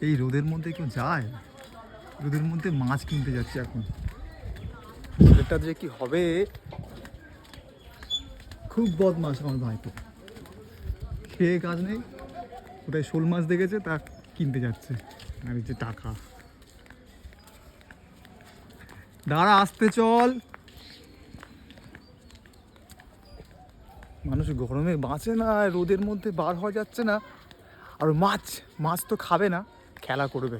এই রোদের মধ্যে কেউ যায়? রোদের মধ্যে মাছ কিনতে যাচ্ছে এখন। এটা যে কি হবে, খুব বদমাশ আমার ভাইপো, খেয়ে কাজ নেই, কোথায় শোল মাছ দেখেছে তা কিনতে যাচ্ছে। আর এই যে টাকা, দাঁড়া আসতে চল। মানুষ গরমে বাঁচে না, রোদের মধ্যে বার হওয়া যাচ্ছে না। আর মাছ মাছ তো খাবে না, খেলা করবে।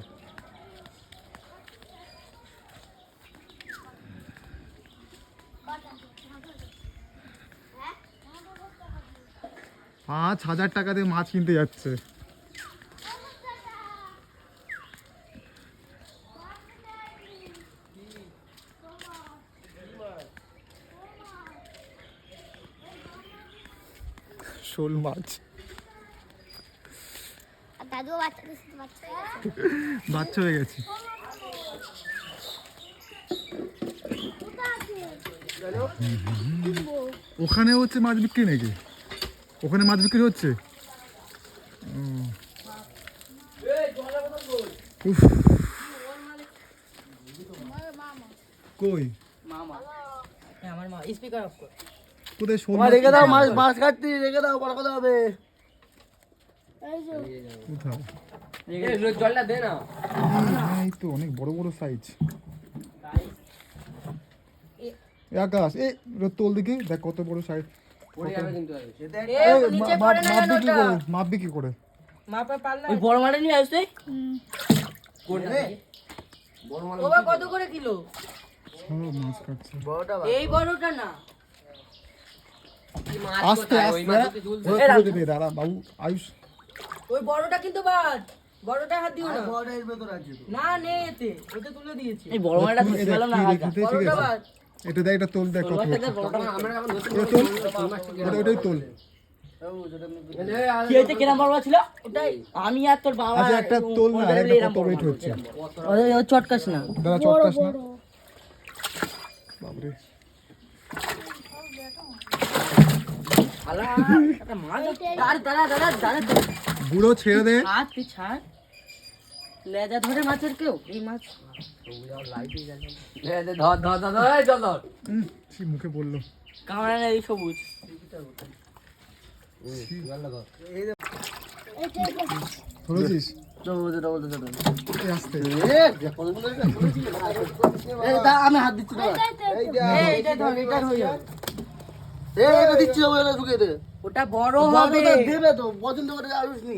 5,000 টাকা দিয়ে মাছ কিনতে যাচ্ছে। শোল মাছ। বাচ্চা হয়ে গেছে। ওখানে হচ্ছে মাছ বিক্রি নাকি? ওখানে মাছ বিক্রি হচ্ছে? কই আমার মা স্পিকার অফ কর। কোথায় শোল মাছ রেখে দাও, মাছ কাটতে রেখে দাও, বড় কথা হবে। কোথাও জলটা দে না। এই তো অনেক বড় বড় সাইজ। আকাশ এ তোল দেখি, দেখ কত বড় সাইজ। মাপবি কি করে? ওই বড় মাছ নিয়ে আসছে। কত করে কিলো? মাছ কাটছে এই বড়টা না, আস্তে আস্তে দাঁড়া বাবু আয়ুষ। ওই বড়টা কিন্তু বাদ, বড়টা হাত দিও না। বড় এর ভেতর আছে তো। না নে এতে, ওটা তুলে দিয়েছি। এই বড় মাছটা ধরতে পেলাম না। বড়টা বাদ। এটা দেখ, এটা তোল, দেখ কত বড়টা আমরা এখন ধরতে ওটাই তোল। কি হয়েছে, কেনা বড় ছিল ওটাই। আমি আর তোর বাবা আচ্ছা একটা তোল না, এটা কত ওয়েট হচ্ছে? ও চটকাস না, দাঁড়া চটকাস না বাবরে। আলা একটা মাছ দাঁড়া দাঁড়া দাঁড়া দাঁড়া। বুড়ো ছেড়ে দে। হাত তুই ছাড়, লেজা ধরে মাছের কেউ এই মাছ। ধর ধর ধর ধর চল ধর। মুখে বললো কামড়া না এই সবুজ। ধরেছিস? আমি হাত দিচ্ছি না, দিচ্ছি ঢুকে দে। ওটা বড় হবে, দেবে তো, পছন্দ করে আয়ুষ নি।